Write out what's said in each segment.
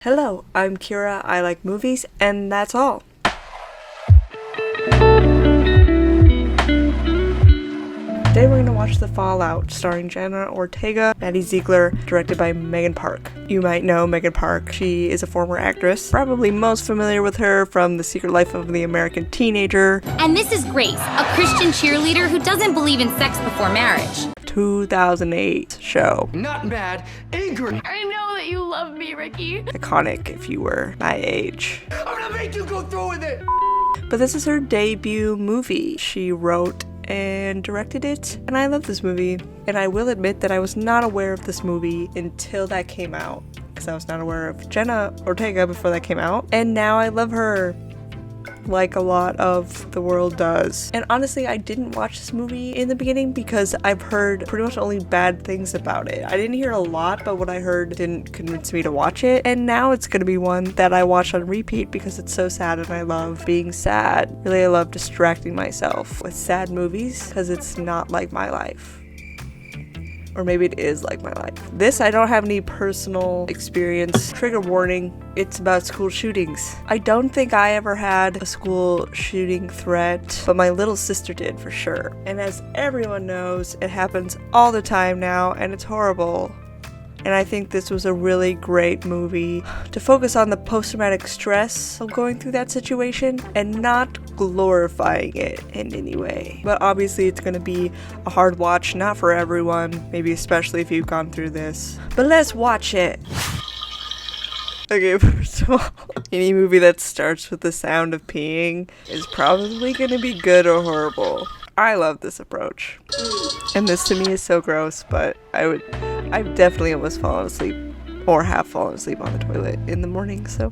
Hello, I'm Kira, I like movies, and that's all. Today we're going to watch The Fallout, starring Jenna Ortega, Maddie Ziegler, directed by Megan Park. You might know Megan Park. She is a former actress, probably most familiar with her from The Secret Life of the American Teenager. And this is Grace, a Christian cheerleader who doesn't believe in sex before marriage. 2008 show. Not mad, angry. I know that you love me, Ricky. Iconic if you were my age. I'm gonna make you go through with it. But this is her debut movie. She wrote and directed it, and I love this movie. And I will admit that I was not aware of this movie until that came out, because I was not aware of Jenna Ortega before that came out, and now I love her like a lot of the world does. And honestly, I didn't watch this movie in the beginning because I've heard pretty much only bad things about it. I didn't hear a lot, but what I heard didn't convince me to watch it, and now it's gonna be one that I watch on repeat because it's so sad and I love being sad. Really, I love distracting myself with sad movies because it's not like my life. Or maybe it is like my life. This, I don't have any personal experience. Trigger warning, it's about school shootings. I don't think I ever had a school shooting threat, but my little sister did for sure. And as everyone knows, it happens all the time now, and it's horrible. And I think this was a really great movie to focus on the post-traumatic stress of going through that situation and not glorifying it in any way. But obviously it's going to be a hard watch, not for everyone, maybe especially if you've gone through this. But let's watch it. Okay, first of all, any movie that starts with the sound of peeing is probably going to be good or horrible. I love this approach. And this to me is so gross, but I've definitely almost fallen asleep or have fallen asleep on the toilet in the morning, so.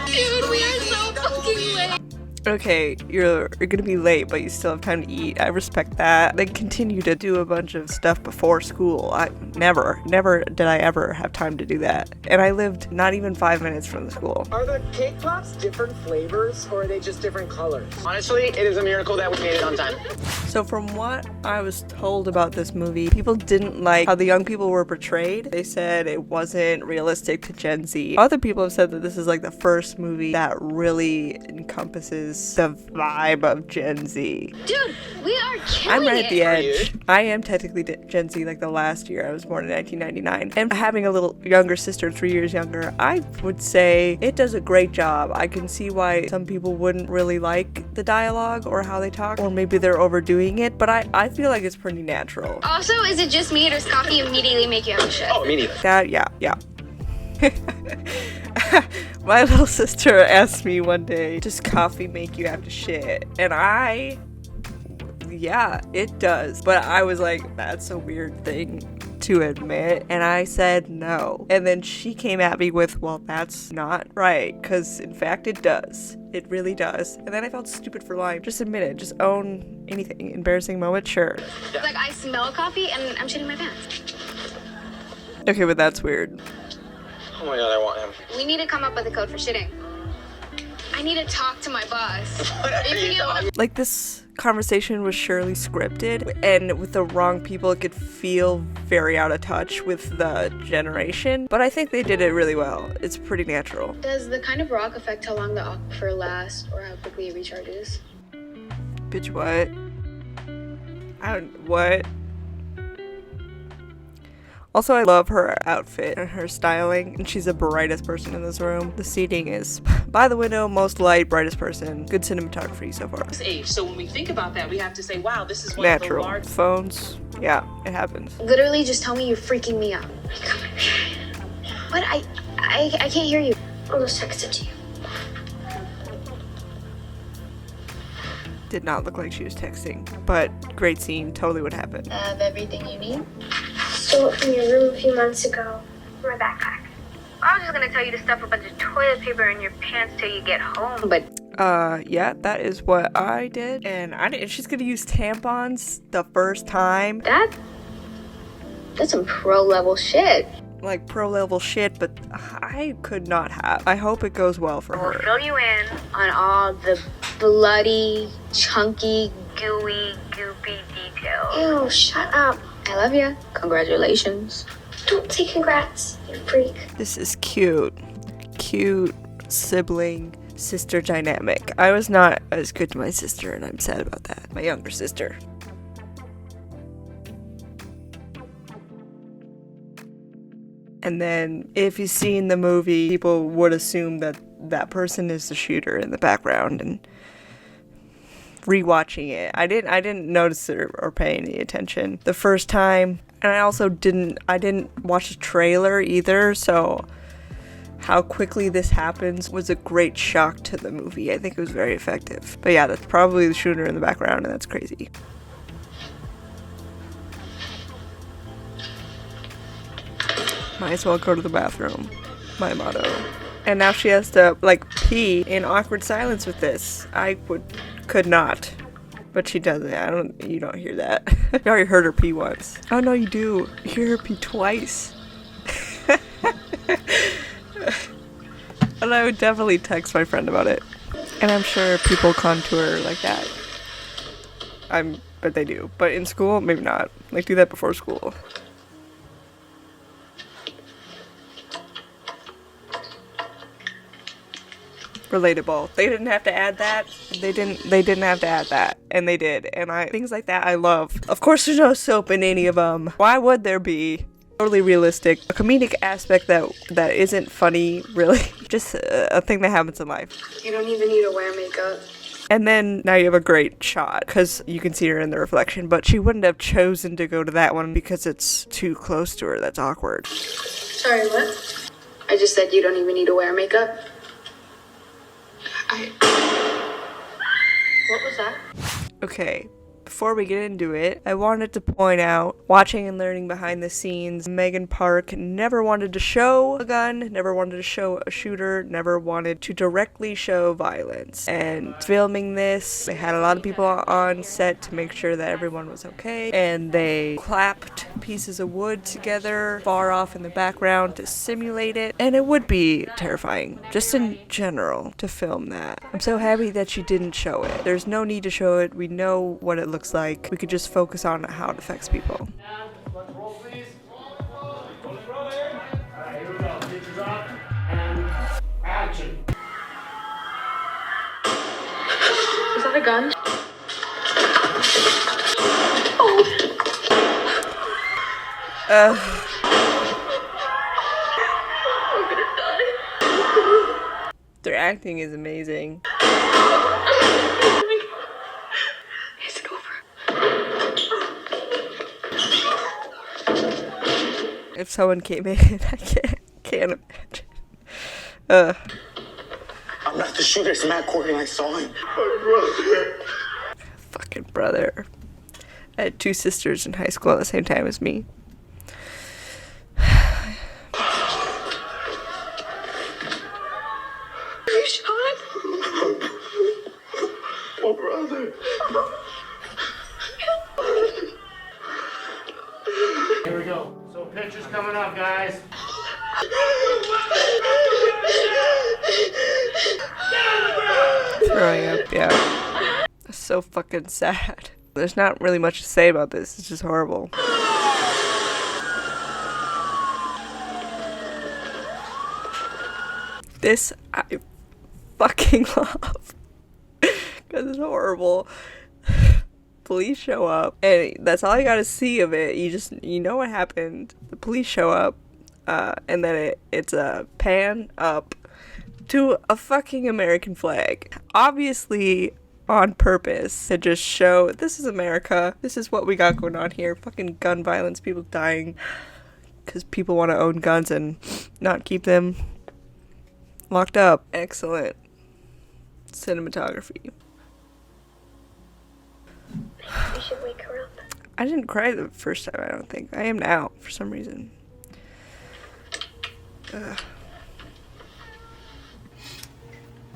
Dude, we are so fucking late. Okay, you're gonna be late, but you still have time to eat. I respect that. They continue to do a bunch of stuff before school. I never did I ever have time to do that. And I lived not even 5 minutes from the school. Are the cake pops different flavors, or are they just different colors? Honestly, it is a miracle that we made it on time. So from what I was told about this movie, people didn't like how the young people were portrayed. They said it wasn't realistic to Gen Z. Other people have said that this is like the first movie that really encompasses the vibe of Gen Z. Dude, we are killing I'm right at the it. edge. I am technically Gen Z, like the last year. I was born in 1999. And having a little younger sister, 3 years younger, I would say it does a great job. I can see why some people wouldn't really like the dialogue or how they talk, or maybe they're overdoing it, but I feel like it's pretty natural. Also, is it just me or does coffee immediately make you have a shit? Oh, immediately. That, yeah. My little sister asked me one day, does coffee make you have to shit? And yeah, it does. But I was like, that's a weird thing to admit. And I said no. And then she came at me with, well, that's not right. Because in fact, it does. It really does. And then I felt stupid for lying. Just admit it. Just own anything. Embarrassing moment, sure. Like, I smell coffee and I'm shitting my pants. Okay, but that's weird. Oh my god, I want him. We need to come up with a code for shitting. I need to talk to my boss. What are you talking? Like, this conversation was surely scripted, and with the wrong people it could feel very out of touch with the generation, but I think they did it really well. It's pretty natural. Does the kind of rock affect how long the aquifer lasts or how quickly it recharges? Bitch, what? What? Also, I love her outfit and her styling, and she's the brightest person in this room. The seating is by the window, most light, brightest person. Good cinematography so far. Age. So when we think about that, we have to say, wow, this is one Natural. of the large Phones, yeah, it happens. Literally, just tell me you're freaking me out. What? I can't hear you. I'll just text it to you. Did not look like she was texting, but great scene, totally would happen. I have everything you need. Stole it from your room a few months ago. My backpack. I was just gonna tell you to stuff a bunch of toilet paper in your pants till you get home, but Yeah, that is what I did, and she's gonna use tampons the first time. That's some pro level shit. Like pro level shit, but I could not have. I hope it goes well for we'll her. fill you in. On all the bloody, chunky, gooey, goopy details. Ew, shut up. I love you. Congratulations. Don't say congrats, you freak. This is cute. Cute sibling sister dynamic. I was not as good to my sister, and I'm sad about that. My younger sister. And then if you've seen the movie, people would assume that that person is the shooter in the background. And rewatching it, I didn't notice it or pay any attention the first time. And I also didn't watch the trailer either, so how quickly this happens was a great shock to the movie. I think it was very effective. But yeah, that's probably the shooter in the background, and that's crazy. Might as well go to the bathroom. My motto. And now she has to, like, pee in awkward silence with this. I could not. But she doesn't. You don't hear that. You already heard her pee once. Oh no, you do. You hear her pee twice. And I would definitely text my friend about it. And I'm sure people contour like that. But they do. But in school, maybe not. Like, do that before school. Relatable. They didn't have to add that. They didn't have to add that, and they did. And things like that I love. Of course, there's no soap in any of them. Why would there be? Totally realistic. A comedic aspect that isn't funny, really. Just a thing that happens in life. You don't even need to wear makeup. And then now you have a great shot because you can see her in the reflection, but she wouldn't have chosen to go to that one because it's too close to her. That's awkward. Sorry, what? I just said you don't even need to wear makeup. What was that? Okay, before we get into it, I wanted to point out, watching and learning behind the scenes, Megan Park never wanted to show a gun, never wanted to show a shooter, never wanted to directly show violence. And filming this, they had a lot of people on set to make sure that everyone was okay, and they clapped pieces of wood together far off in the background to simulate it, and it would be terrifying, just in general, to film that. I'm so happy that she didn't show it. There's no need to show it. We know what it looks like. We could just focus on how it affects people. Roll, please. Roll there. All right, here we go. Pictures up and action. Is that a gun? I'm gonna die. Their acting is amazing. Is it over? If someone came in, I can't imagine. I'm not the shooter. It's Matt Corgan. I saw him. Fucking brother. I had two sisters in high school at the same time as me. You shot? Oh, brother. Here we go. So pictures coming up, guys. Throwing up, yeah. That's so fucking sad. There's not really much to say about this. It's just horrible. This I fucking love. Because it's horrible. Police show up, and that's all you gotta see of it. You know what happened. The police show up, and then it's a pan up to a fucking American flag. Obviously on purpose to just show this is America. This is what we got going on here. Fucking gun violence, people dying because people want to own guns and not keep them locked up. Excellent cinematography. You should wake her up. I didn't cry the first time, I don't think. I am now, for some reason. Ugh.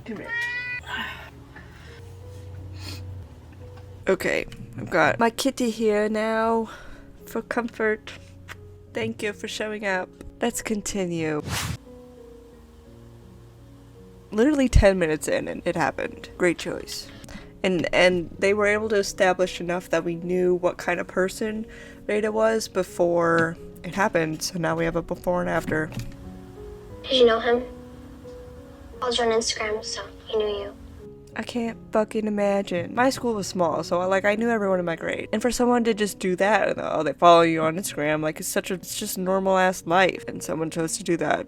Come here. Okay, I've got my kitty here now for comfort. Thank you for showing up. Let's continue. Literally 10 minutes in and it happened. Great choice. And they were able to establish enough that we knew what kind of person Veda was before it happened. So now we have a before and after. Did you know him? I was on Instagram, so he knew you. I can't fucking imagine. My school was small, so I knew everyone in my grade. And for someone to just do that, and they follow you on Instagram, like it's just normal ass life. And someone chose to do that.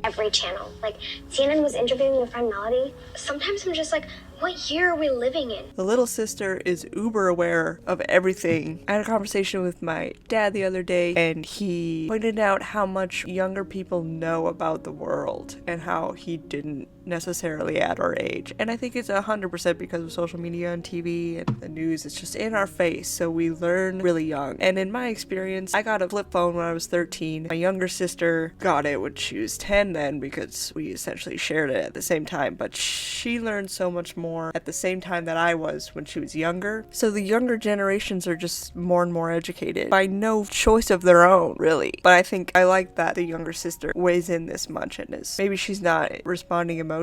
Every channel. Like, CNN was interviewing your friend Melody. Sometimes I'm just like, what year are we living in? The little sister is uber aware of everything. I had a conversation with my dad the other day, and he pointed out how much younger people know about the world and how he didn't necessarily at our age. And I think it's 100% because of social media and TV and the news. It's just in our face, so we learn really young. And in my experience, I got a flip phone when I was 13. My younger sister got it when she was 10 then, because we essentially shared it at the same time. But she learned so much more at the same time that I was when she was younger. So the younger generations are just more and more educated by no choice of their own, really. But I think I like that the younger sister weighs in this much and is maybe she's not responding emotionally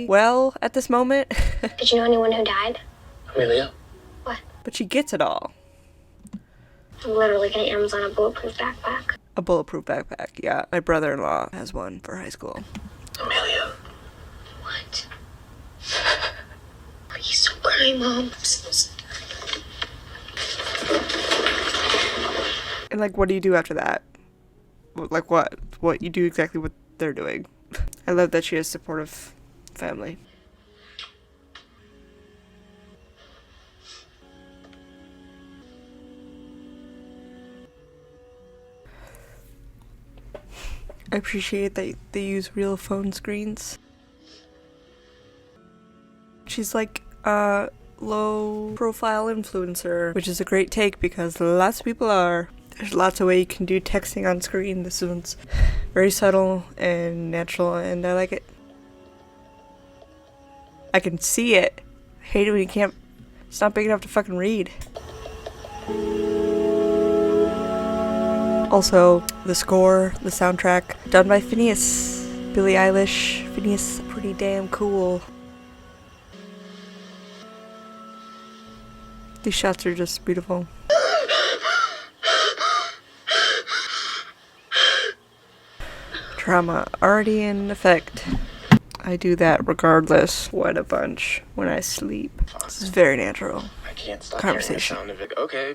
well at this moment. Did you know anyone who died? Amelia? What? But she gets it all. I'm literally getting Amazon a bulletproof backpack. A bulletproof backpack, yeah. My brother-in-law has one for high school. Amelia. What? Please don't cry, Mom. I'm so sorry. And what do you do after that? Like what? What you do exactly what they're doing. I love that she has supportive family. I appreciate that they use real phone screens. She's like a low-profile influencer, which is a great take because lots of people are. There's lots of ways you can do texting on screen. This one's very subtle and natural, and I like it. I can see it. I hate it when you can't. It's not big enough to fucking read. Also, the score, the soundtrack, done by Phineas. Billie Eilish. Phineas, pretty damn cool. These shots are just beautiful. Trauma already in effect. I do that regardless. What a bunch when I sleep. This is very natural. I can't stop Conversation. hearing the sound of it. Okay,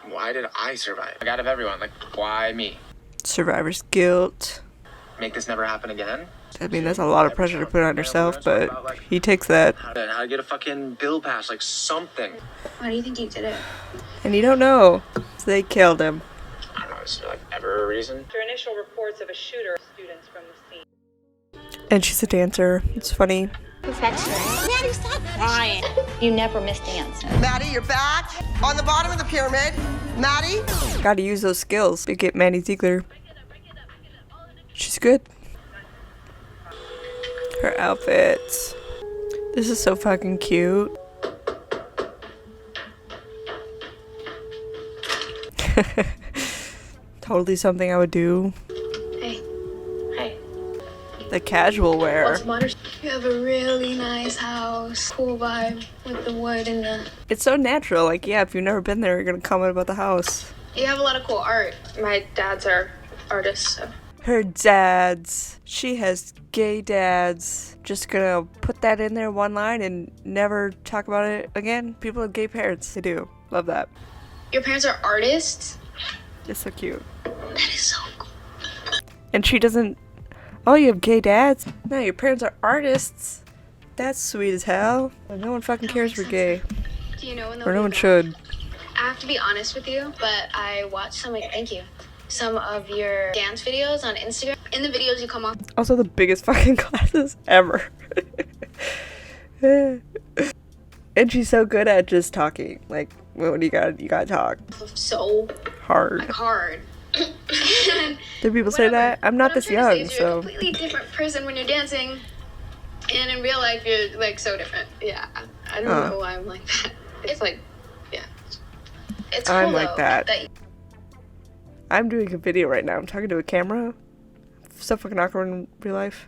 why did I survive? Out of everyone, why me? Survivor's guilt. Make this never happen again? I mean, that's a lot of pressure to put on yourself, but he takes that. How to get a fucking bill pass, something. Why do you think you did it? And you don't know. So they killed him. I don't know, is there ever a reason? After initial reports of a shooter, students from the scene. And she's a dancer. It's funny. Perfection. Maddie, stop crying. You never miss dance. Maddie, you're back on the bottom of the pyramid. Maddie? Gotta use those skills to get Maddie Ziegler. She's good. Her outfits. This is so fucking cute. Totally something I would do. Hey. Hey. The casual wear. What's the matter? You have a really nice house. Cool vibe with the wood and the... It's so natural. Yeah, if you've never been there, you're gonna comment about the house. You have a lot of cool art. My dads are artists, so. Her dads. She has gay dads. Just gonna put that in there one line and never talk about it again. People with gay parents. They do. Love that. Your parents are artists? It's so cute. That is so cool. And she doesn't... Oh, you have gay dads? No, your parents are artists. That's sweet as hell. No one fucking cares we're gay. Do you know when they'll Or no be one back? should. I have to be honest with you, but I watched some of your dance videos on Instagram. In the videos you come off Also the biggest fucking glasses ever. And she's so good at just talking. When you gotta talk. so Hard. hard. Do people say that? I'm not this young, You're a so... completely different person when you're dancing, and in real life you're so different. Yeah, I don't know why I'm like that. It's yeah. It's cool, I'm like though, that. I'm doing a video right now. I'm talking to a camera. So fucking awkward in real life.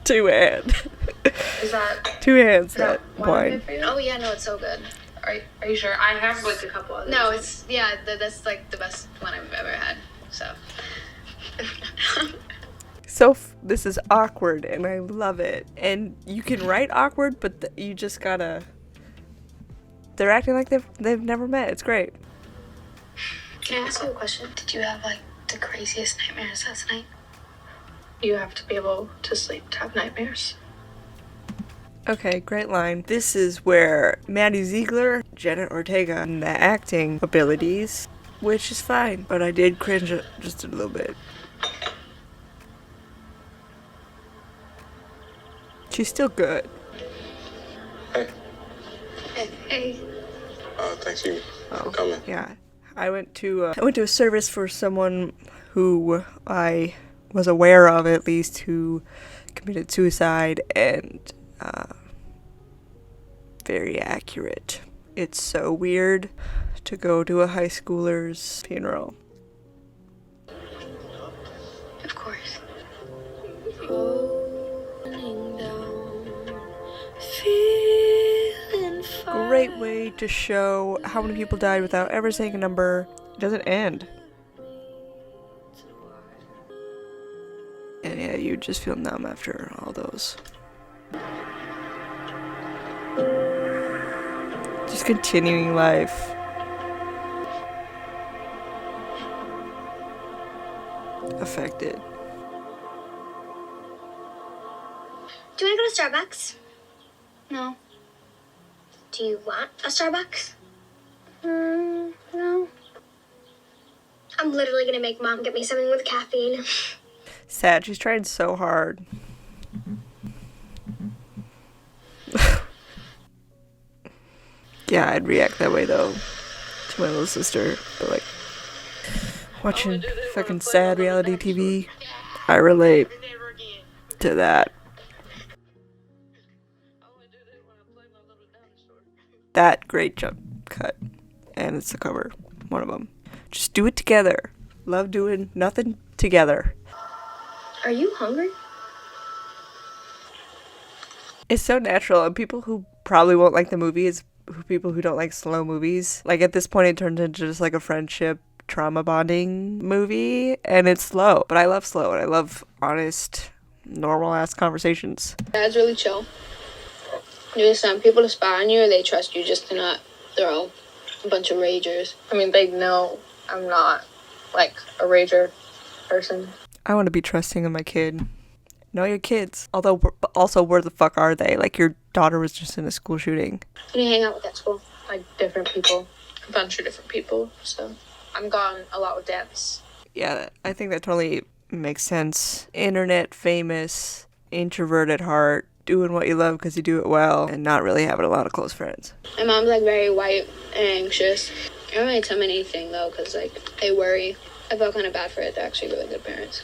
Too bad. Is that 2 hands, is that that one of wine. it for you? Oh yeah, no, it's so good. Are you sure? I have like a couple others. No, it's that's like the best one I've ever had. So. So this is awkward, and I love it. And you can write awkward, but you just gotta. They're acting like they've never met. It's great. Can I ask you a question? Did you have like the craziest nightmares last night? You have to be able to sleep to have nightmares. Okay, great line. This is where Maddie Ziegler, Jenna Ortega, and the acting abilities, which is fine, but I did cringe just a little bit. She's still good. Hey. Hey. Thanks you for coming. Yeah, I went to a service for someone who I was aware of, at least, who committed suicide, and very accurate. It's so weird to go to a high schooler's funeral. Of course. Great way to show how many people died without ever saying a number. It doesn't end. And yeah, you just feel numb after all those. Just continuing life. Affected. Do you want to go to Starbucks? No. Do you want a Starbucks? No. I'm literally gonna make Mom get me something with caffeine. Sad, she's trying so hard. Yeah, I'd react that way though to my little sister, but like watching fucking sad reality TV, I relate to that. That great jump cut, and it's the cover, one of them. Just do it together. Love doing nothing together. Are you hungry? It's so natural, and people who probably won't like the movie is people who don't like slow movies. Like at this point it turns into just like a friendship trauma bonding movie, and it's slow, but I love slow, and I love honest, normal ass conversations. Dad's really chill. You just want people to spy on you, or they trust you just to not throw a bunch of ragers. I mean, they know I'm not like a rager person. I want to be trusting of my kid. Know your kids. Although, also, where the fuck are they? Like, your daughter was just in a school shooting. Who do you hang out with at school? Like different people, a bunch of different people. So I'm gone a lot with dads. Yeah, I think that totally makes sense. Internet famous, introvert at heart, doing what you love because you do it well, and not really having a lot of close friends. My mom's like very white and anxious. I don't really tell them anything though, because like they worry. I felt kind of bad for it. They're actually really good parents.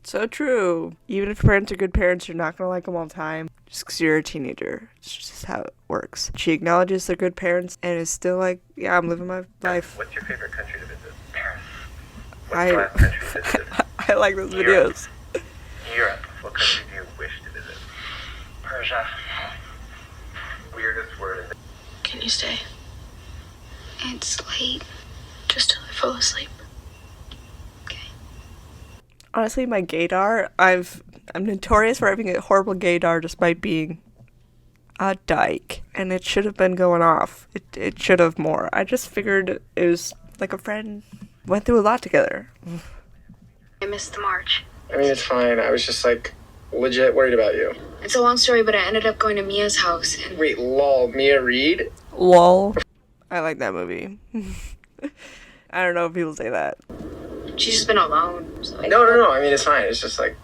So true. Even if your parents are good parents, you're not going to like them all the time. Just because you're a teenager. It's just how it works. She acknowledges they're good parents and is still like, yeah, I'm living my life. What's your favorite country to visit? Paris. What's I the last country you visited? I like those videos. Europe. What country do you wish to visit? Persia. Weirdest word in the... Can you stay? It's late. Just till I fall asleep. Honestly, my gaydar, I'm notorious for having a horrible gaydar despite being a dyke. And it should have been going off. It should have more. I just figured it was like a friend went through a lot together. I missed the march. I mean, it's fine. I was just like legit worried about you. It's a long story, but I ended up going to Mia's house and Wait, lol, Mia Reed? Lol. I like that movie. I don't know if people say that. she's just been alone. So No. I mean, it's fine. It's just like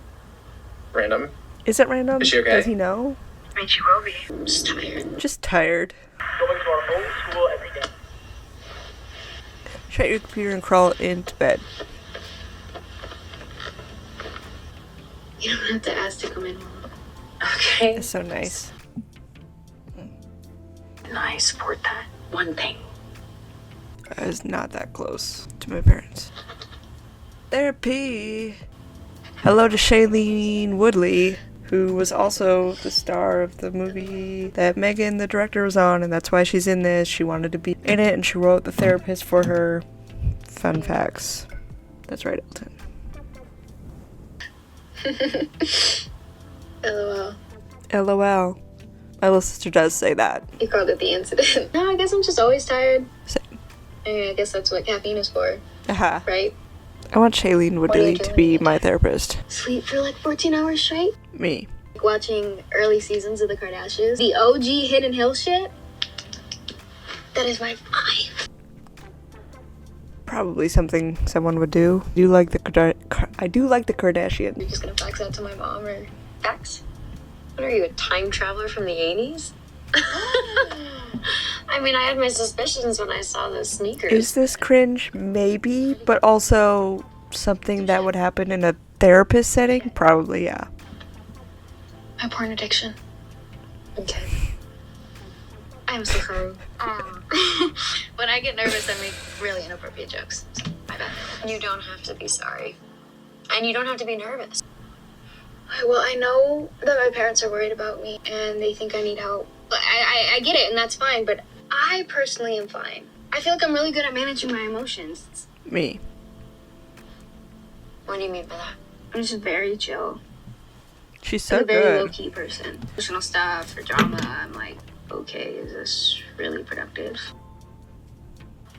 random. Is it random? Is she okay? Does he know? I mean, she will be. I'm just tired. Just tired. Going to our own school every day. Shut your computer and crawl into bed. You don't have to ask to come in, Mom. Okay. It's so nice. And I support that. One thing. I was not that close to my parents. Therapy. Hello to Shailene Woodley, who was also the star of the movie that Megan, the director, was on, and that's why she's in this. She wanted to be in it, and she wrote the therapist for her. Fun facts. That's right, Elton. LOL. LOL. My little sister does say that. You called it the incident. No, I guess I'm just always tired. Same. I guess that's what caffeine is for, Aha. right? I want Shailene Woodley to be my therapist. Sleep for like 14 hours straight? Me. Watching early seasons of the Kardashians. The OG Hidden Hill shit? That is my vibe. Probably something someone would do. I do like the Kardashians. You're just gonna fax that to my mom or... Fax? What are you, a time traveler from the 80s? I mean, I had my suspicions when I saw those sneakers. Is this cringe? Maybe, but also something that would happen in a therapist setting? Probably, yeah. My porn addiction. Okay. I'm so sorry. When I get nervous, I make really inappropriate jokes. So, my bad. You don't have to be sorry. And you don't have to be nervous. Well, I know that my parents are worried about me and they think I need help. I get it, and that's fine, but I personally am fine. I feel like I'm really good at managing my emotions. Me. What do you mean by that? I'm just very chill. She's so I'm a very good. low-key person. Emotional stuff or drama, I'm like, okay, is this really productive?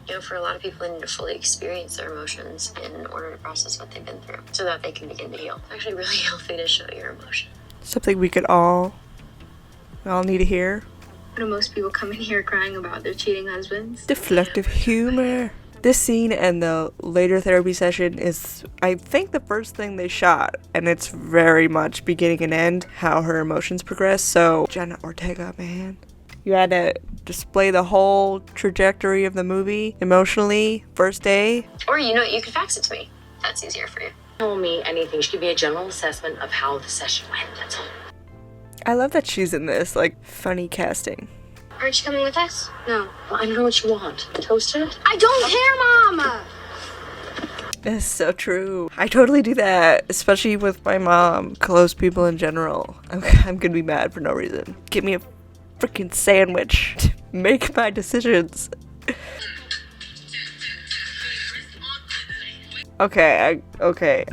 You know, for a lot of people, they need to fully experience their emotions in order to process what they've been through so that they can begin to heal. It's actually really healthy to show your emotion. Something we all need to hear. What do most people come in here crying about their cheating husbands? Deflective humor. This scene and the later therapy session is, I think, the first thing they shot, and it's very much beginning and end how her emotions progress. So Jenna Ortega, man, you had to display the whole trajectory of the movie emotionally first day. Or, you know, you can fax it to me. That's easier for you. Tell me anything. She give me a general assessment of how the session went. That's all. I love that she's in this, like, funny casting. Aren't you coming with us? No. Well, I don't know what you want. Toasted? I don't care, Mama! That's so true. I totally do that, especially with my mom. Close people in general. I'm gonna be mad for no reason. Give me a freaking sandwich to make my decisions. Okay,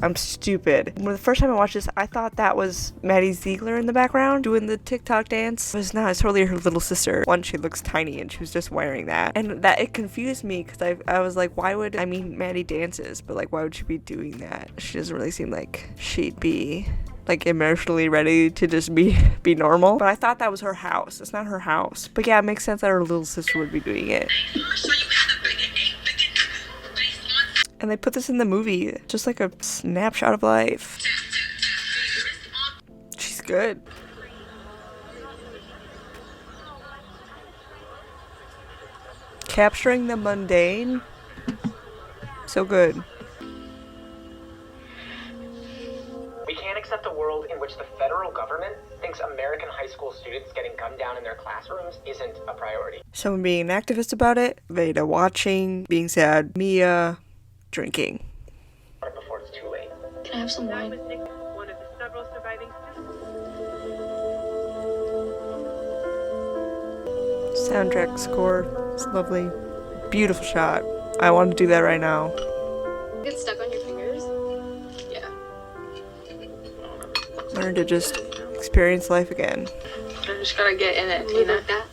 I'm stupid. When the first time I watched this, I thought that was Maddie Ziegler in the background doing the TikTok dance. But it's not, it's totally her little sister. One, she looks tiny and she was just wearing that. And that, it confused me because I was like, Maddie dances, but like, why would she be doing that? She doesn't really seem like she'd be like emotionally ready to just be normal. But I thought that was her house. It's not her house. But yeah, it makes sense that her little sister would be doing it. And they put this in the movie, just like a snapshot of life. She's good. Capturing the mundane. So good. We can't accept a world in which the federal government thinks American high school students getting gunned down in their classrooms isn't a priority. Someone being an activist about it, Veda watching, being sad, Mia drinking. Before it's too late. Can I have some wine? One of the several surviving Soundtrack score is lovely. Beautiful shot. I want to do that right now. Get stuck on your fingers? Yeah. Learn to just experience life again. I just gotta get in it, you know? That?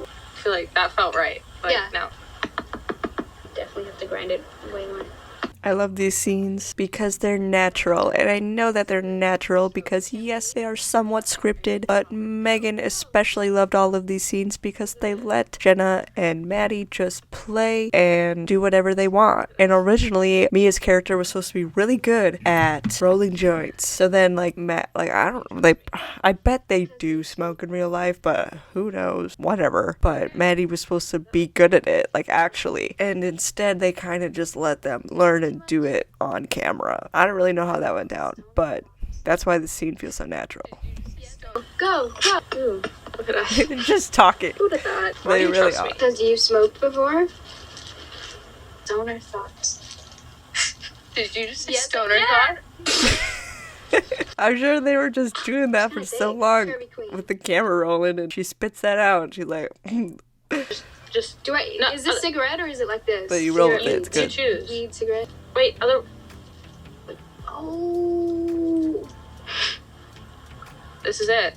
I feel like that felt right. But Yeah. no. Definitely have to grind it way more. I love these scenes because they're natural, and I know that they're natural because yes, they are somewhat scripted, but Megan especially loved all of these scenes because they let Jenna and Maddie just play and do whatever they want. And originally, Mia's character was supposed to be really good at rolling joints. So then, like, I bet they do smoke in real life, but who knows? Whatever. But Maddie was supposed to be good at it, like, actually. And instead, they kind of just let them learn and do it on camera. I don't really know how that went down, but that's why the scene feels so natural. Go! Ooh, look at us. Just talking. Who'd have thought? They really are. Because you've smoked before? Stoner thoughts. Did you just say Yes, stoner yeah. thought? I'm sure they were just doing that for so long with the camera rolling, and she spits that out, and she's like, Just Do I? No, is this cigarette or is it like this? but you roll with it, it's you good. choose. Weed, cigarette. Wait, other. Oh. This is it.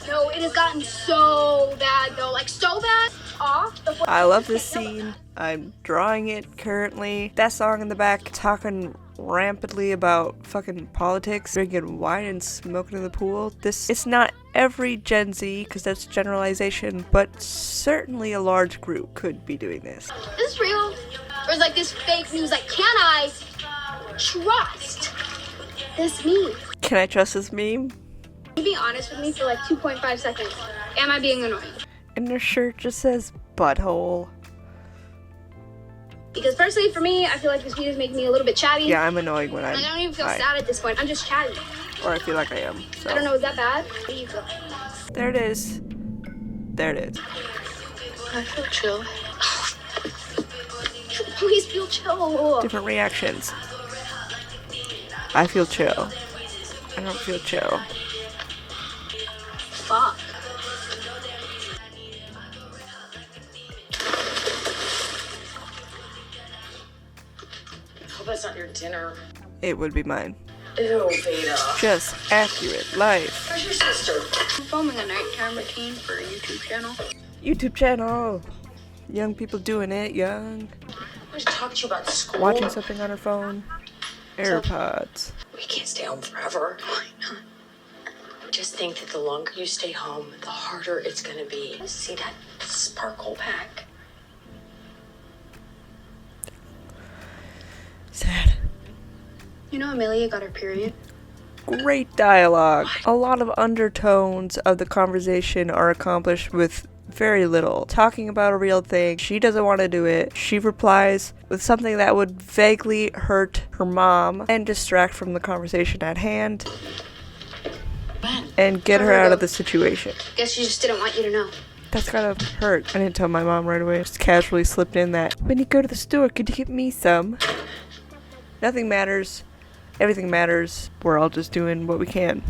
No, it has gotten so bad though. Like so bad. Off. I love this scene. I'm drawing it currently. That song in the back talking rampantly about fucking politics, drinking wine and smoking in the pool. It's not every Gen Z, because that's generalization, but certainly a large group could be doing this. Is this real? Or is like this fake news? Like, can I trust this meme? Can I trust this meme? Can you be honest with me for like 2.5 seconds? Am I being annoying? And their shirt just says butthole. Because personally, for me, I feel like this video is making me a little bit chatty. Yeah, I'm annoying when I don't even feel sad at this point. I'm just chatty. Or I feel like I am. So. I don't know, is that bad? What do you feel? There it is. There it is. I feel chill. Please feel chill. Different reactions. I feel chill. I don't feel chill. Fuck. Hope that's not your dinner. It would be mine. Ew, Veda. Just accurate life. Where's your sister? I'm filming a nighttime routine for a YouTube channel. YouTube channel. Young people doing it, young. I was talking to you about school. Watching something on her phone. AirPods. We can't stay home forever. Why not? Just think that the longer you stay home, the harder it's gonna be. See that sparkle pack? Sad. You know Amelia got her period? Great dialogue. A lot of undertones of the conversation are accomplished with very little. Talking about a real thing. She doesn't want to do it. She replies with something that would vaguely hurt her mom and distract from the conversation at hand. And get her out of the situation. Guess she just didn't want you to know. That's gotta hurt. I didn't tell my mom right away. Just casually slipped in that, when you go to the store, could you get me some? Nothing matters. Everything matters. We're all just doing what we can.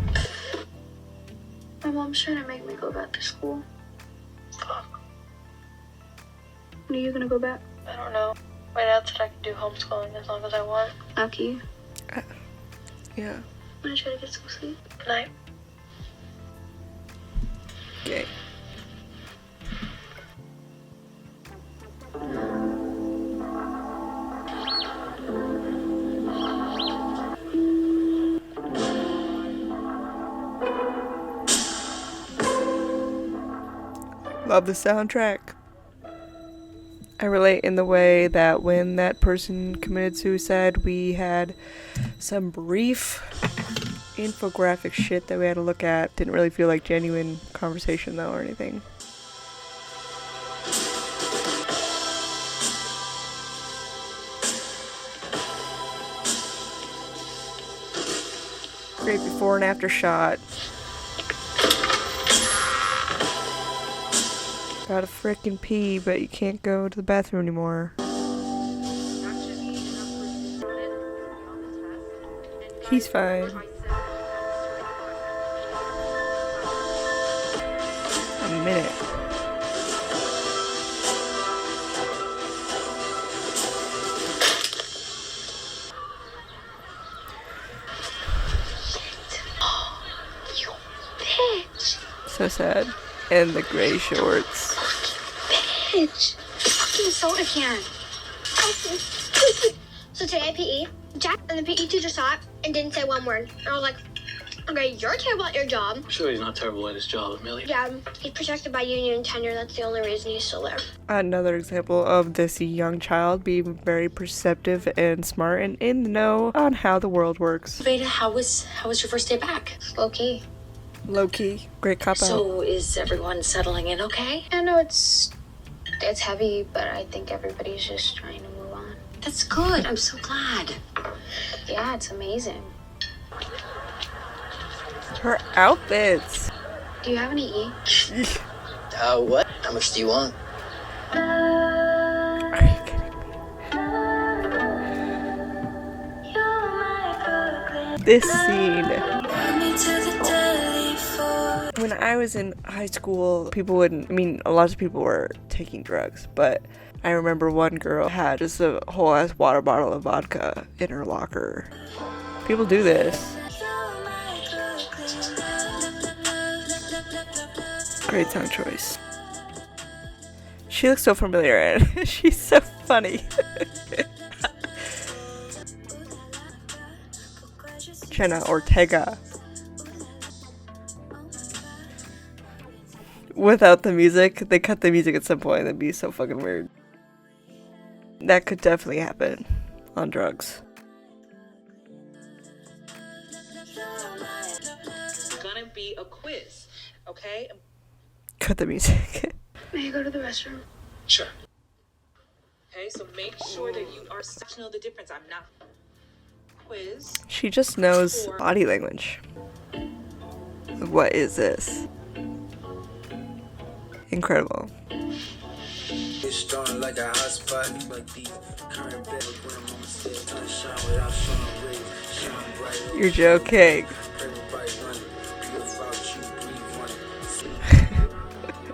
My mom's trying to make me go back to school. Fuck. When are you gonna go back? I don't know. My dad said I could do homeschooling as long as I want. Lucky. Yeah. I'm gonna try to get some sleep. Good night. Okay. Love the soundtrack. I relate in the way that when that person committed suicide, we had some brief infographic shit that we had to look at. Didn't really feel like genuine conversation though or anything. Great before and after shot. Gotta frickin' pee, but you can't go to the bathroom anymore. He's fine. A minute. You bitch. So sad. And the gray shorts. Bitch. Fucking soda can. So today at PE, Jack and the PE teacher saw it and didn't say one word. And I was like, okay, you're terrible at your job. I'm sure he's not terrible at his job, Amelia. Yeah, he's protected by union tenure. That's the only reason he's still there. Another example of this young child being very perceptive and smart and in the know on how the world works. Veda, how was your first day back? Low key. Low key. Great cop out. So is everyone settling in okay? I know it's heavy, but I think everybody's just trying to move on. That's good. I'm so glad. Yeah, it's amazing. Her outfits. Do you have any E? What? How much do you want? Are you kidding me? This scene. When I was in high school, a lot of people were taking drugs, but I remember one girl had just a whole ass water bottle of vodka in her locker. People do this. Great song choice. She looks so familiar and she's so funny. Jenna Ortega. Without the music, they cut the music at some point. That'd be so fucking weird. That could definitely happen on drugs. It's gonna be a quiz, okay? Cut the music. May I go to the restroom? Sure. Okay, so make sure that you are know the difference. I'm not. Quiz. She just knows body language. What is this? Incredible. You're joking.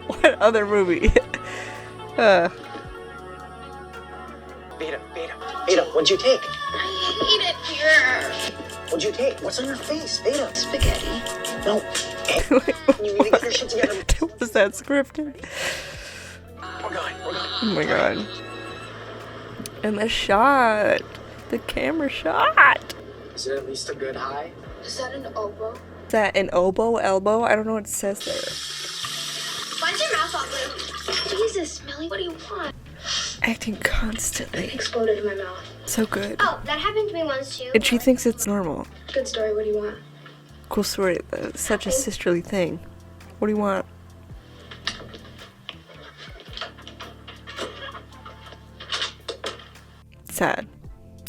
What other movie? Beta, what'd you take? I hate it here. What'd you take? What's on your face, Beta? Spaghetti. No. You really get your shit together. Was that scripted? We're going. Oh my god. And the shot. The camera shot. Is it at least a good high? Is that an oboe? Is that an oboe? Elbow? I don't know what it says there. Why's your mouth all blue? Jesus, Millie, what do you want? Acting constantly. It exploded in my mouth. So good. Oh, that happened to me once too. And she thinks it's normal. Good story, what do you want? Cool story. Such a sisterly thing. What do you want? Sad.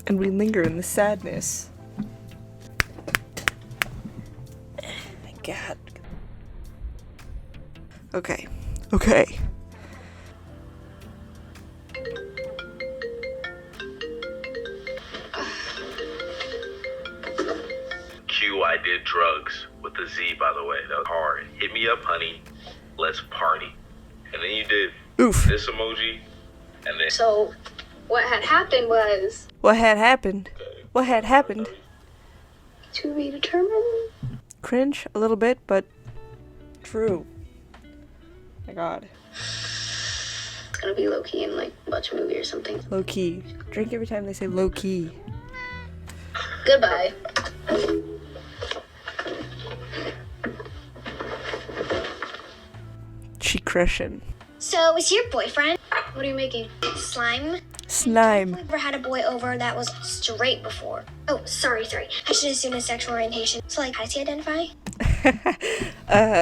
And we linger in the sadness. My god. Okay. Q, I did drugs with the Z, by the way. That was hard. Hit me up, honey. Let's party. And then you did this emoji, and then. So, what had happened was. What had happened? What had happened? To be determined. Cringe a little bit, but true. My god. It's gonna be low key in like a bunch of movie or something. Low key. Drink every time they say low key. Goodbye. She crushing. So, is your boyfriend? What are you making? Slime? Slime. I've never had a boy over that was straight before. Oh, sorry. I should assume his sexual orientation. So, like, how does he identify?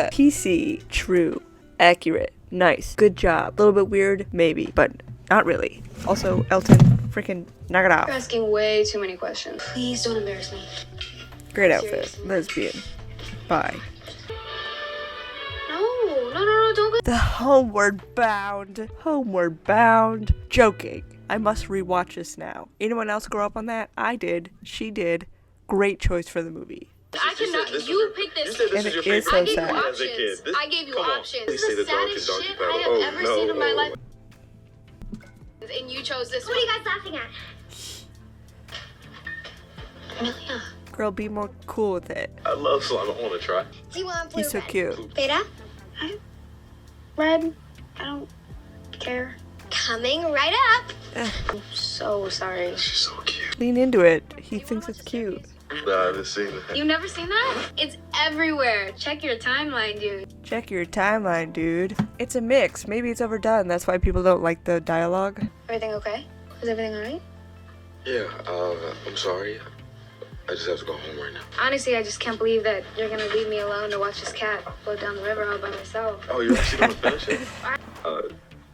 PC. True. Accurate. Nice. Good job. A little bit weird, maybe, but not really. Also, Elton, freaking knock it off. You're asking way too many questions. Please don't embarrass me. Great outfit. Lesbian. Bye. No, don't go. The Homeward Bound. Joking. I must rewatch this now. Anyone else grow up on that? I did. She did. Great choice for the movie. I cannot. You picked this. You said this And is your it is favorite so movie sad. as a kid. I gave you options. Please This say is the the Donkey saddest shit Battle. I have ever seen in my no. life. And you chose this What one. are you guys laughing at? Amelia. Girl, be more cool with it. I love slime. I want to try. Do you want blue He's so red? cute. Beta? Red. I don't care. Coming right up. I'm so sorry. She's so cute. Lean into it. He thinks it's cute. Nah, I haven't seen that. You've never seen that? It's everywhere. Check your timeline, dude. Check your timeline, dude. It's a mix. Maybe it's overdone. That's why people don't like the dialogue. Everything okay? Is everything alright? Yeah, I'm sorry. I just have to go home right now. Honestly, I just can't believe that you're gonna leave me alone to watch this cat float down the river all by myself. Oh, you're actually gonna finish it?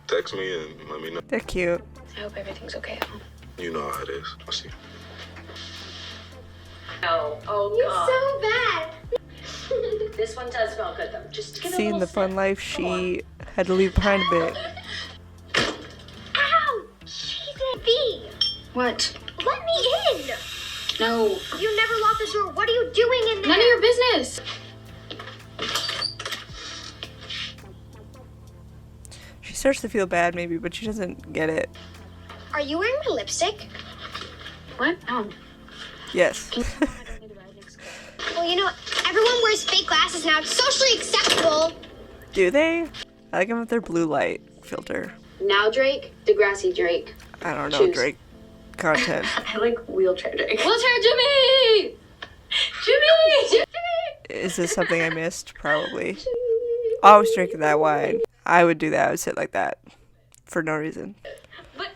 Text me and let me know. They're cute. I hope everything's okay at home. You know how it is. I'll see you. Oh, You're God. so bad. This one does smell good, though. Just give it a Seeing little the fun sip. life she had to leave behind a bit. Ow! She's a bee. What? Let me in. No. You never locked the door. What are you doing in there? None of your business. She starts to feel bad maybe, but she doesn't get it. Are you wearing my lipstick? What? Oh. Yes. Well, you know, everyone wears fake glasses now. It's socially acceptable. Do they? I like them with their blue light filter. Now Drake, Degrassi Drake. I don't know, Choose. Drake content. I like wheelchair Drake. Wheelchair Jimmy! Jimmy! Is this something I missed? Probably. I was drinking that wine. I would do that. I would sit like that. For no reason. But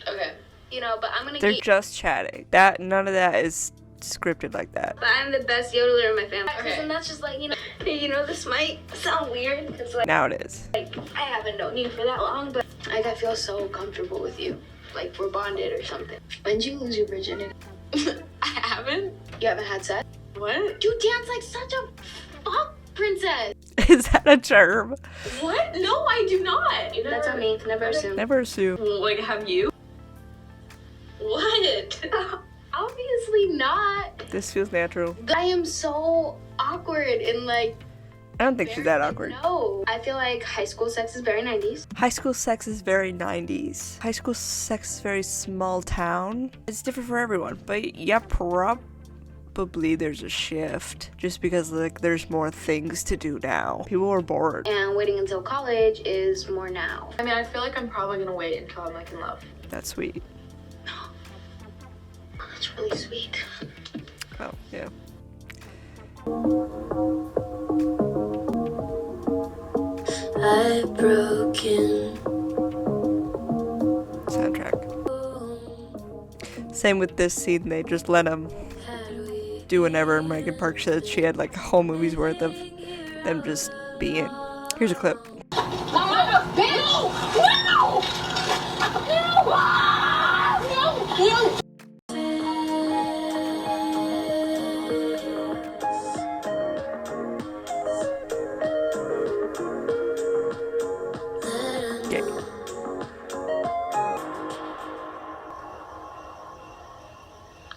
okay. You know, but I'm gonna They're just chatting. None of that is scripted like that. But I'm the best yodeler in my family. Okay. And that's just like, this might sound weird. Because Now it is. I haven't known you for that long, but I feel so comfortable with you. Like we're bonded or something. When did you lose your virginity? I haven't. You haven't had sex? What? You dance like such a fuck princess. Is that a term? What? No, I do not. That's on me. Never assume. Never assume. Like, have you? What? Obviously not. This feels natural. I am so awkward and I don't think she's that awkward. no. I feel like high school sex is very 90s. High school sex is very 90s. High school sex is very small town. It's different for everyone. But yeah, probably there's a shift. Just because there's more things to do now. People are bored. And waiting until college is more now. I mean, I feel like I'm probably gonna wait until I'm in love. That's sweet. That's really sweet. Oh, yeah. I've broken. Soundtrack. Same with this scene, they just let him do whatever, and Megan Park said she had a whole movie's worth of them just being. Here's a clip.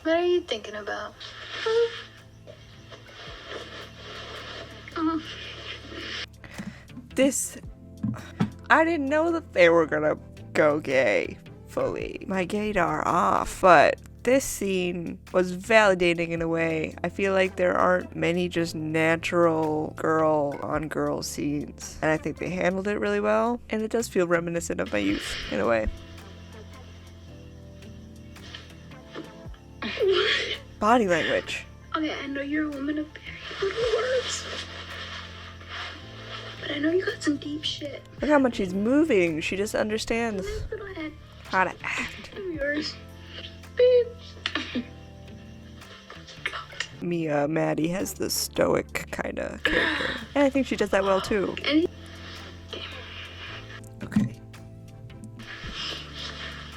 What are you thinking about? I didn't know that they were gonna go gay fully. My gaydar off, but this scene was validating in a way. I feel like there aren't many just natural girl on girl scenes, and I think they handled it really well, and it does feel reminiscent of my youth in a way. Body language. Okay, I know you're a woman of very little words. But I know you got some deep shit. Look how much she's moving. She just understands how to act. I'm yours. Maddie has the stoic kind of character. And I think she does that well too. Okay.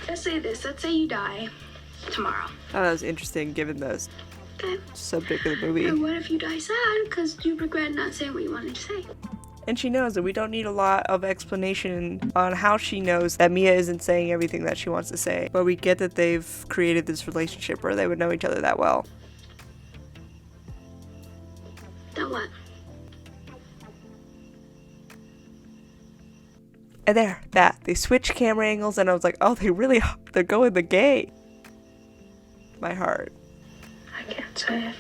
Let's say this. Let's say you die tomorrow. Oh, that was interesting given the subject of the movie. And what if you die sad because you regret not saying what you wanted to say? And she knows that we don't need a lot of explanation on how she knows that Mia isn't saying everything that she wants to say. But we get that they've created this relationship where they would know each other that well. Then what? And they switch camera angles, and I was like, oh, they're going the gay. My heart. I can't say it.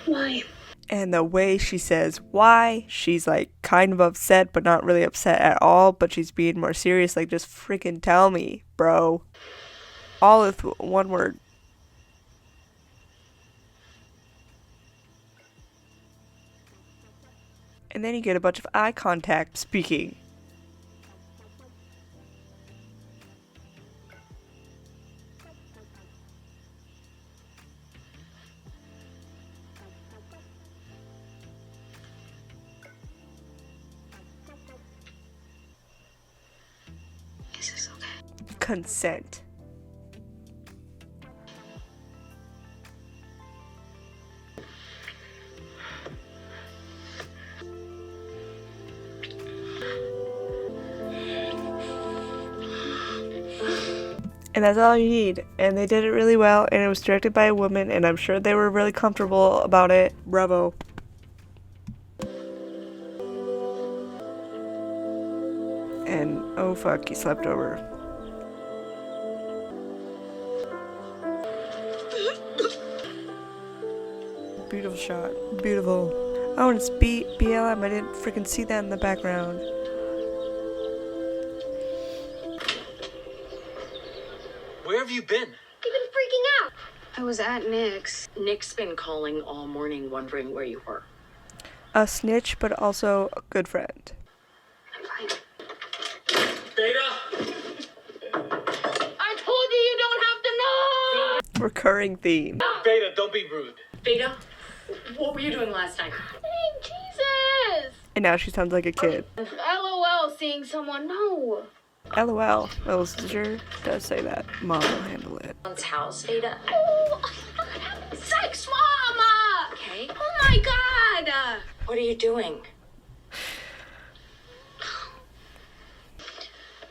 Why? And the way she says why, she's kind of upset, but not really upset at all, but she's being more serious, just freaking tell me, bro. All with one word. And then you get a bunch of eye contact speaking. Is this okay? Consent. And that's all you need. And they did it really well, and it was directed by a woman, and I'm sure they were really comfortable about it. Bravo. And oh fuck, he slept over. Beautiful shot. Beautiful. Oh, and it's BLM. I didn't freaking see that in the background. Where have you been? I've been freaking out. I was at Nick's. Nick's been calling all morning wondering where you were. A snitch, but also a good friend. I'm fine. Beta! I told you you don't have to know! Recurring theme. Beta, don't be rude. Beta, what were you doing last night? Hey, Jesus! And now she sounds like a kid. LOL, seeing someone. No. LOL. Little sister does say that. Mom will handle it. House, Beta. Oh, I'm having sex, Mama! Okay. Oh my God! What are you doing?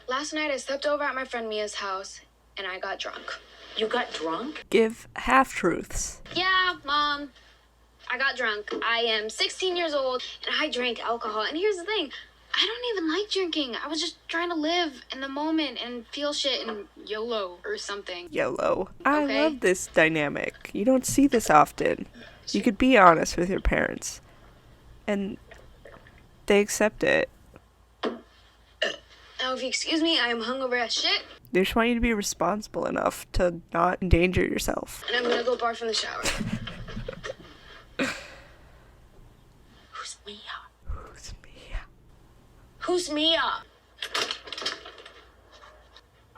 Last night I slept over at my friend Mia's house and I got drunk. You got drunk? Give half-truths. Yeah, Mom. I got drunk. I am 16 years old and I drank alcohol. And here's the thing. I don't even like drinking. I was just trying to live in the moment and feel shit and YOLO or something. YOLO. I Okay. love this dynamic. You don't see this often. You could be honest with your parents. And they accept it. Now, if you excuse me, I am hungover as shit. They just want you to be responsible enough to not endanger yourself. And I'm gonna go barf in the shower. Who's Mia? Who's Mia? Who's Mia?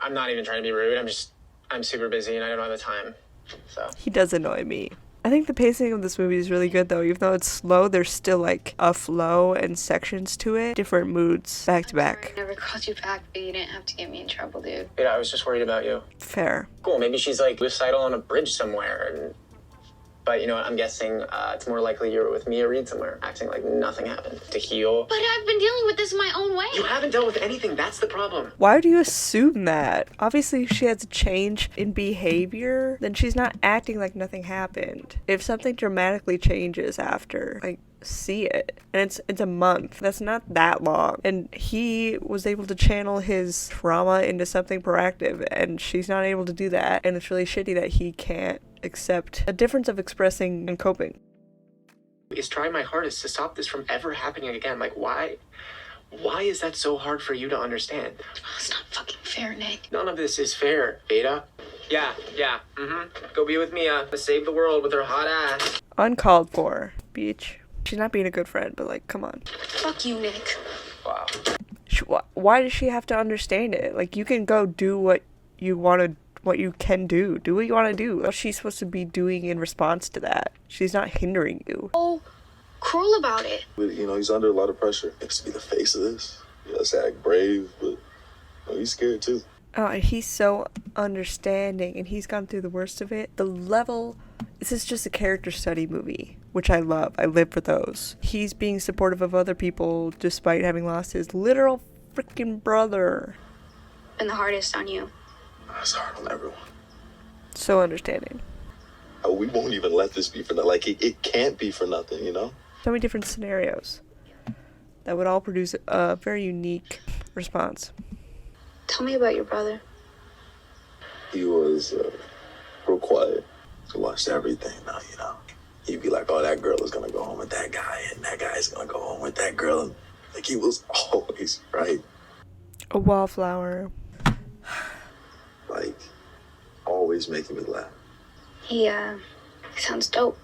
I'm not even trying to be rude. I'm super busy and I don't have the time. So. He does annoy me. I think the pacing of this movie is really good though. Even though it's slow, there's still like a flow and sections to it. Different moods back to back. I never called you back, but you didn't have to get me in trouble, dude. Yeah, I was just worried about you. Fair. Cool, maybe she's like suicidal on a bridge somewhere. But you know what, I'm guessing it's more likely you were with Mia Reed somewhere, acting like nothing happened. To heal. But I've been dealing with this my own way. You haven't dealt with anything, that's the problem. Why do you assume that? Obviously, if she has a change in behavior, then she's not acting like nothing happened. If something dramatically changes after, like, see it. And it's a month. That's not that long. And he was able to channel his trauma into something proactive, and she's not able to do that. And it's really shitty that he can't accept a difference of expressing and coping. Is trying my hardest to stop this from ever happening again. Like, why is that so hard for you to understand? It's not fucking fair, Nick. None of this is fair, Beta. Yeah, Go be with Mia. Save the world with her hot ass. Uncalled for, beach. She's not being a good friend, but like, come on. Fuck you, Nick. Wow. Why does she have to understand it? Like, you can go do what you want to, what you can do. Do what you want to do. What's she supposed to be doing in response to that? She's not hindering you. Oh, cruel about it. But, you know, he's under a lot of pressure. He has to be the face of this. He has to act brave, but he's scared too. Oh, and he's so understanding, and he's gone through the worst of it. The level, this is just a character study movie, which I love. I live for those. He's being supportive of other people despite having lost his literal freaking brother. And the hardest on you. It's hard on everyone. So understanding. Oh, we won't even let this be for nothing. Like, it can't be for nothing, you know? So many different scenarios that would all produce a very unique response. Tell me about your brother. He was real quiet. He watched everything now, you know? He'd be like, oh, that girl is gonna go home with that guy, and that guy's gonna go home with that girl. And, like, he was always right. A wallflower. Like, always making me laugh. He sounds dope.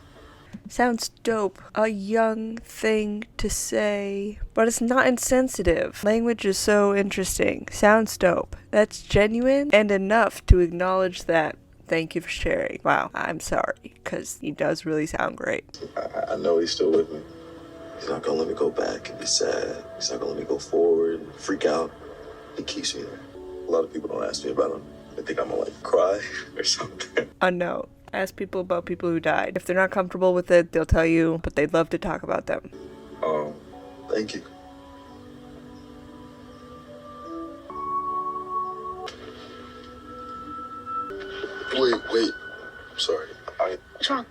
Sounds dope. A young thing to say, but it's not insensitive. Language is so interesting. Sounds dope. That's genuine and enough to acknowledge that. Thank you for sharing. Wow, I'm sorry, because he does really sound great. I know he's still with me. He's not gonna let me go back and be sad. He's not gonna let me go forward and freak out. He keeps me there. A lot of people don't ask me about him. They think I'm gonna, like, cry or something. No. Ask people about people who died. If they're not comfortable with it, they'll tell you, but they'd love to talk about them. Thank you. Wait, I'm sorry. What's wrong?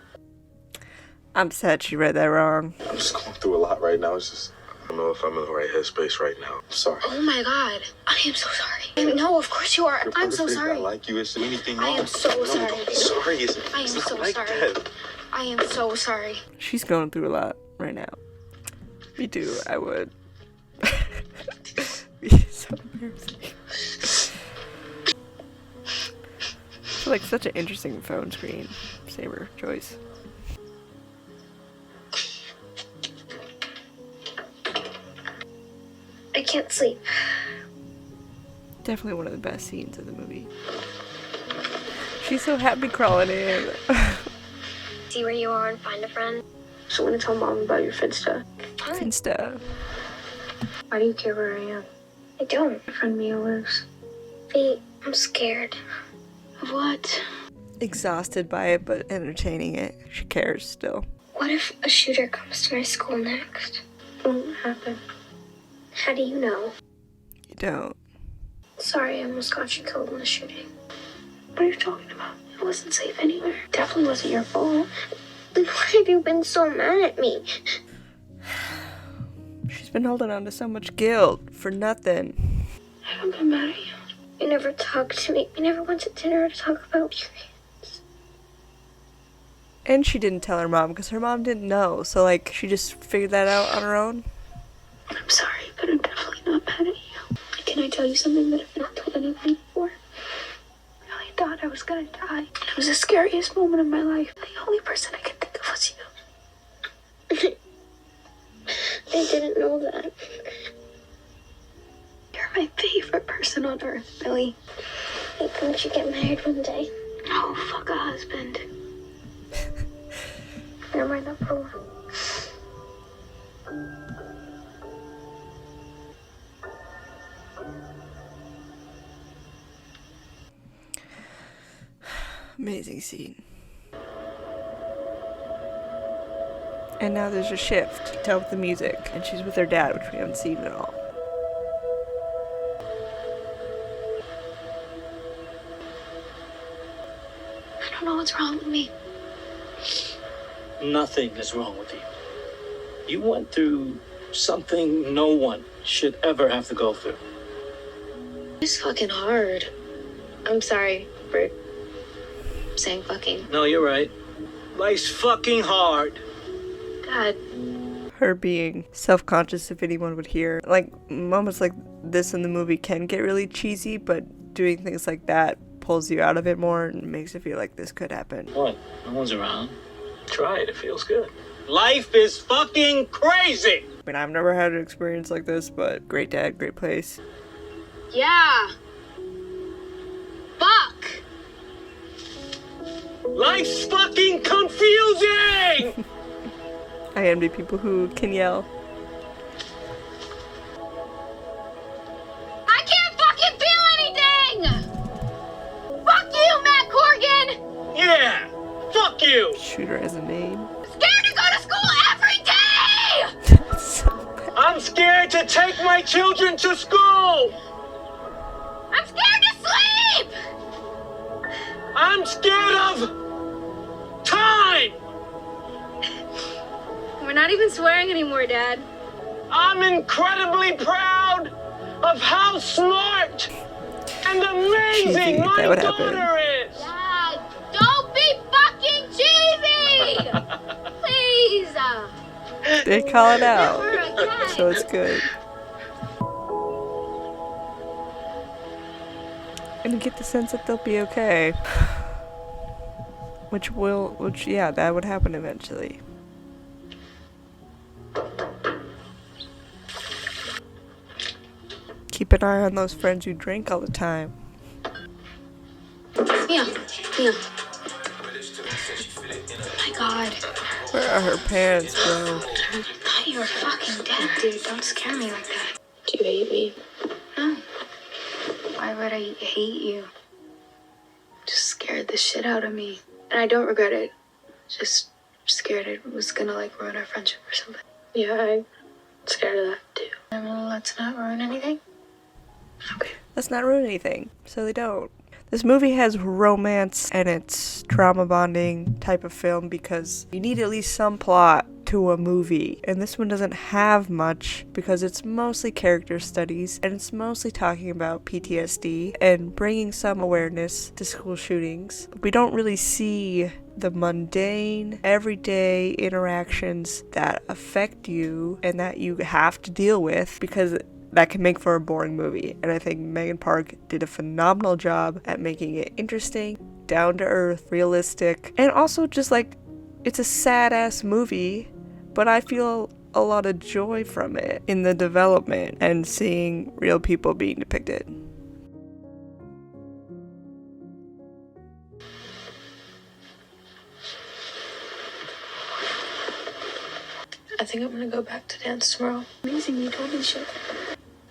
I'm sad she read that wrong. I'm just going through a lot right now. It's just, I don't know if I'm in the right headspace right now. I'm sorry. Oh my god. I am so sorry. No, of course you are. I'm so I sorry. like you. Is there anything I wrong? am so No, sorry. don't be sorry. I am It's not so like sorry. that. I am so sorry. She's going through a lot right now. Me too, I would. Be so embarrassing. It's like such an interesting phone screen saver choice. I can't sleep. Definitely one of the best scenes of the movie. She's so happy crawling in. See where you are and find a friend. So I'm gonna tell Mom about your Finsta. Finsta. Why do you care where I am? I don't. My friend Mia lives. V, I'm scared. Of what? Exhausted by it, but entertaining it. She cares still. What if a shooter comes to my school next? It won't happen. How do you know? You don't. Sorry, I almost got you killed in the shooting. What are you talking about? I wasn't safe anywhere. Definitely wasn't your fault. Then why have you been so mad at me? She's been holding on to so much guilt for nothing. I haven't been mad at you. You never talked to me. You never went to dinner to talk about experience. And she didn't tell her mom because her mom didn't know. So, like, she just figured that out on her own. I'm sorry, but I'm definitely not mad at you. Can I tell you something that I've not told anyone before? I really thought I was gonna die. It was the scariest moment of my life. The only person I could think of was you. I didn't know that. You're my favorite person on earth, Billy. Hey, couldn't you get married one day? No, fuck a husband. You're my number one. Amazing scene. And now there's a shift to with the music, and she's with her dad, which we haven't seen at all. I don't know what's wrong with me. Nothing is wrong with you. You went through something no one should ever have to go through. It's fucking hard. I'm sorry for saying fucking. No, you're right. Life's fucking hard. Dad. Her being self-conscious if anyone would hear. Like, moments like this in the movie can get really cheesy, but doing things like that pulls you out of it more and makes it feel like this could happen. What? No one's around. Try it. It feels good. Life is fucking crazy! I mean, I've never had an experience like this, but great dad, great place. Yeah. Fuck. Life's fucking confusing! I envy people who can yell. I can't fucking feel anything! Fuck you, Matt Corgan! Yeah! Fuck you! Shooter has a name. Scared to go to school every day! I'm scared to take my children to school! I'm scared to sleep! I'm scared of time! We're not even swearing anymore, Dad. I'm incredibly proud of how smart and amazing my daughter is! Dad, don't be fucking cheesy! Please! They call it out, Never again. so it's good. And you get the sense that they'll be okay. Which yeah, that would happen eventually. Keep an eye on those friends who drink all the time. Mia. My God. Where are her parents, bro? I thought you were fucking dead, dude. Don't scare me like that. Do you hate me? No. Why would I hate you? Just scared the shit out of me. And I don't regret it. Just scared it was gonna like ruin our friendship or something. Yeah, I'm scared of that too. Let's not ruin anything. Okay. Let's not ruin anything, so they don't. This movie has romance and it's trauma bonding type of film because you need at least some plot to a movie, and this one doesn't have much because it's mostly character studies and it's mostly talking about PTSD and bringing some awareness to school shootings. We don't really see the mundane, everyday interactions that affect you and that you have to deal with, because that can make for a boring movie. And I think Megan Park did a phenomenal job at making it interesting, down to earth, realistic, and also just like, it's a sad ass movie, but I feel a lot of joy from it in the development and seeing real people being depicted. I think I'm gonna go back to dance tomorrow. Amazing, you told me shit.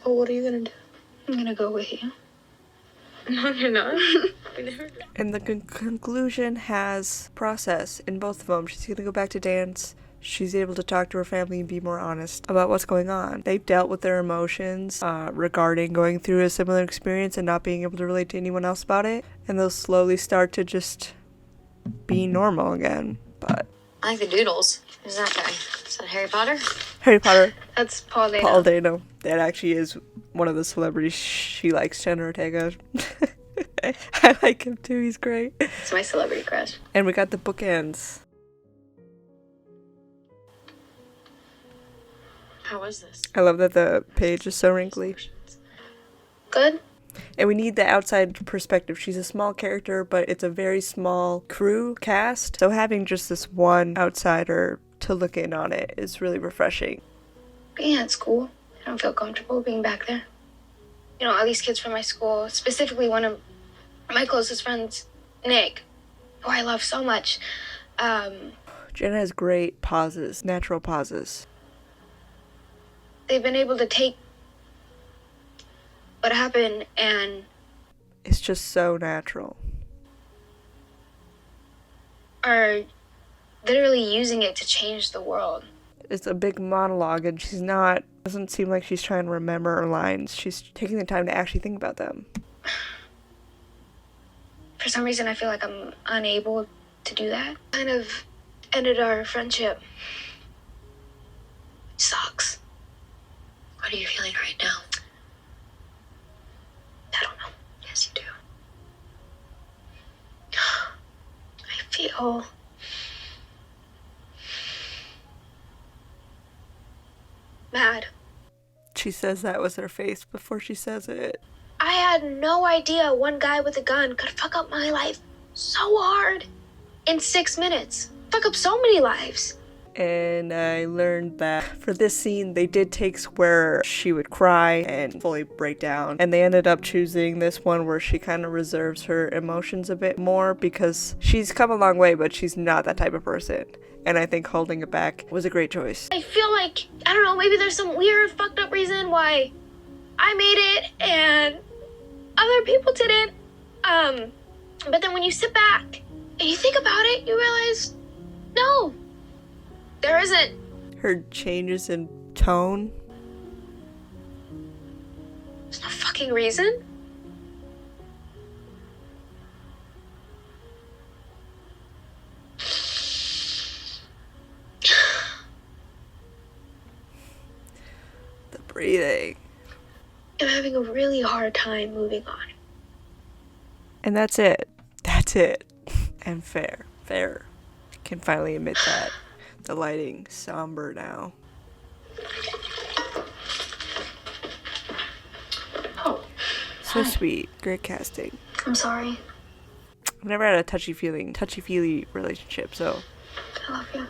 Well, what are you gonna do? I'm gonna go with you. No, you're not. And the conclusion has process in both of them. She's gonna go back to dance. She's able to talk to her family and be more honest about what's going on. They've dealt with their emotions regarding going through a similar experience and not being able to relate to anyone else about it. And they'll slowly start to just be normal again. But I like the doodles. Who's that guy? Is that Harry Potter? Harry Potter. That's Paul Dano. Paul Dano. That actually is one of the celebrities she likes, Jenna Ortega. I like him too, he's great. It's my celebrity crush. And we got the bookends. How was this? I love that the page is so wrinkly. Good. And we need the outside perspective. She's a small character, but it's a very small crew cast. So having just this one outsider to look in on it is really refreshing. Being at school, I don't feel comfortable being back there. You know, all these kids from my school, specifically one of my closest friends, Nick, who I love so much. Jenna has great pauses, natural pauses. They've been able to take what happened and it's just so natural. Are literally using it to change the world. It's a big monologue and doesn't seem like she's trying to remember her lines. She's taking the time to actually think about them. For some reason, I feel like I'm unable to do that. Kind of ended our friendship. It sucks. What are you feeling right now? I don't know. Yes, you do. I feel mad. She says that with her face before she says it. I had no idea one guy with a gun could fuck up my life so hard in 6 minutes. Fuck up so many lives. And I learned that for this scene, they did takes where she would cry and fully break down. And they ended up choosing this one where she kind of reserves her emotions a bit more because she's come a long way, but she's not that type of person. And I think holding it back was a great choice. I feel like, I don't know, maybe there's some weird fucked up reason why I made it and other people didn't. But then when you sit back and you think about it, you realize, no, there isn't. Her changes in tone. There's no fucking reason. The breathing. I'm having a really hard time moving on. And that's it. That's it. And fair. Fair. I can finally admit that. The lighting somber now. Oh. So sweet. Great casting. I'm sorry. I've never had a touchy-feely relationship, so. I love you.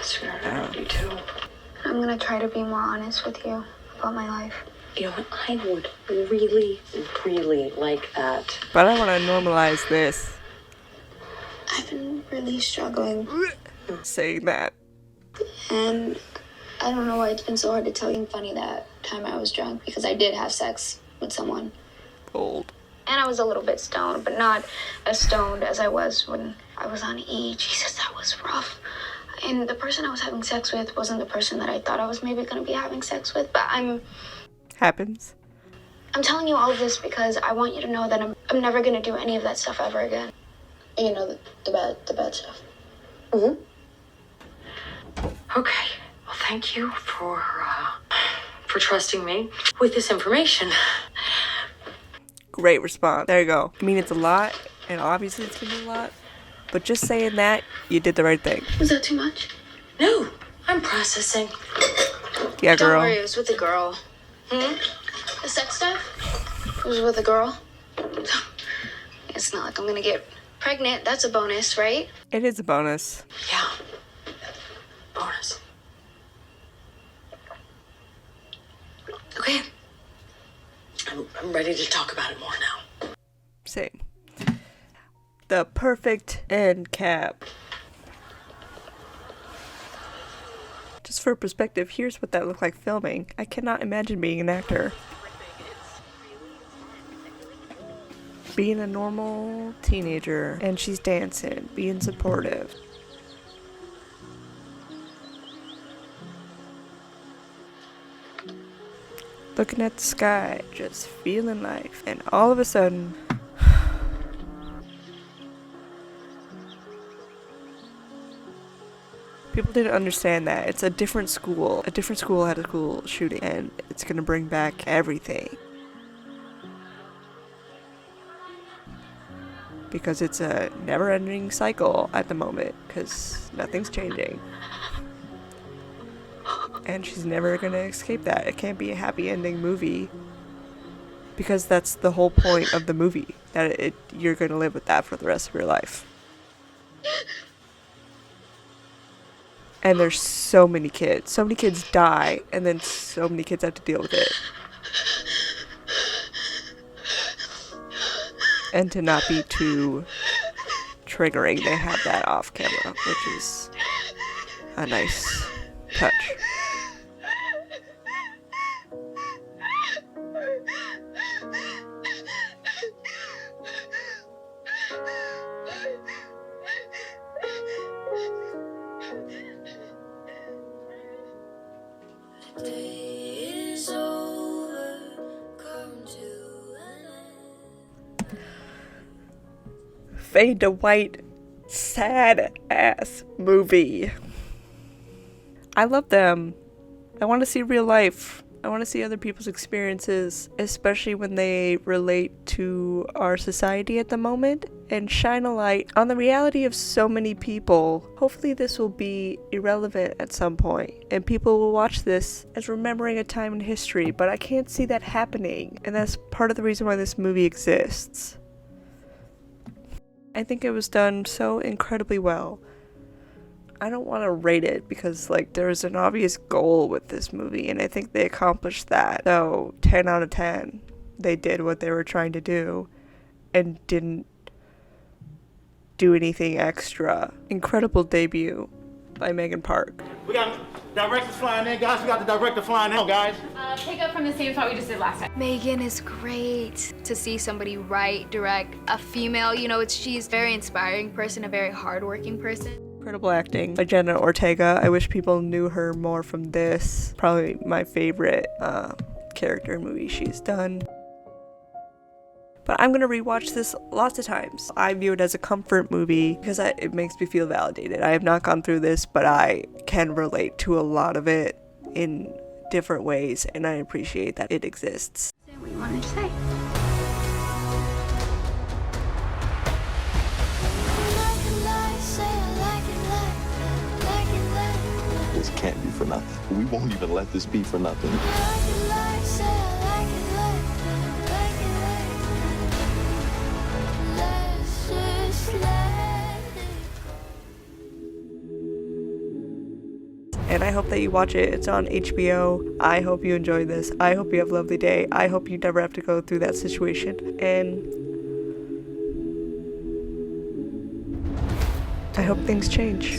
Sweetheart, I love you too. I'm gonna try to be more honest with you about my life. You know what? I would really, really like that. But I want to normalize this. I've been really struggling. Saying that. And I don't know why it's been so hard to tell you. Funny that time I was drunk because I did have sex with someone. Bold. And I was a little bit stoned, but not as stoned as I was when I was on E. Jesus, that was rough. And the person I was having sex with wasn't the person that I thought I was maybe going to be having sex with, but Happens. I'm telling you all of this because I want you to know that I'm never gonna do any of that stuff ever again. You know, the bad stuff. Mm-hmm. Okay. Well, thank you for trusting me with this information. Great response. There you go. I mean, it's a lot, and obviously it's gonna be a lot, but just saying that, you did the right thing. Was that too much? No, I'm processing. Yeah, girl. Don't worry, it was with a girl. The sex stuff? It was with a girl. It's not like I'm gonna get pregnant. That's a bonus, right? It is a bonus. Yeah. Bonus. Okay. I'm ready to talk about it more now. Same. The perfect end cap. Just for perspective, here's what that looked like filming. I cannot imagine being an actor. Being a normal teenager, and she's dancing, being supportive. Looking at the sky, just feeling life, and all of a sudden, people didn't understand that. It's a different school. A different school had a school shooting, and it's gonna bring back everything. Because it's a never-ending cycle at the moment, because nothing's changing. And she's never gonna escape that. It can't be a happy ending movie, because that's the whole point of the movie, that you're gonna live with that for the rest of your life. And there's so many kids die, and then so many kids have to deal with it. And to not be too triggering, they have that off camera, which is a nice touch. Fade to white, sad ass movie. I love them. I want to see real life. I want to see other people's experiences, especially when they relate to our society at the moment, and shine a light on the reality of so many people. Hopefully this will be irrelevant at some point, and people will watch this as remembering a time in history, but I can't see that happening, and that's part of the reason why this movie exists. I think it was done so incredibly well. I don't want to rate it because, there's an obvious goal with this movie, and I think they accomplished that. So, 10 out of 10. They did what they were trying to do and didn't do anything extra. Incredible debut by Megan Park. We got directors flying in, guys. We got the director flying in, guys. Pick up from the same spot we just did last time. Megan is great. To see somebody write, direct, a female, she's a very inspiring person, a very hardworking person. Incredible acting by Jenna Ortega. I wish people knew her more from this. Probably my favorite character movie she's done. But I'm gonna rewatch this lots of times. I view it as a comfort movie because it makes me feel validated. I have not gone through this, but I can relate to a lot of it in different ways, and I appreciate that it exists. What do you want to say? This can't be for nothing. We won't even let this be for nothing. And I hope that you watch it. It's on HBO. I hope you enjoy this. I hope you have a lovely day. I hope you never have to go through that situation. And I hope things change.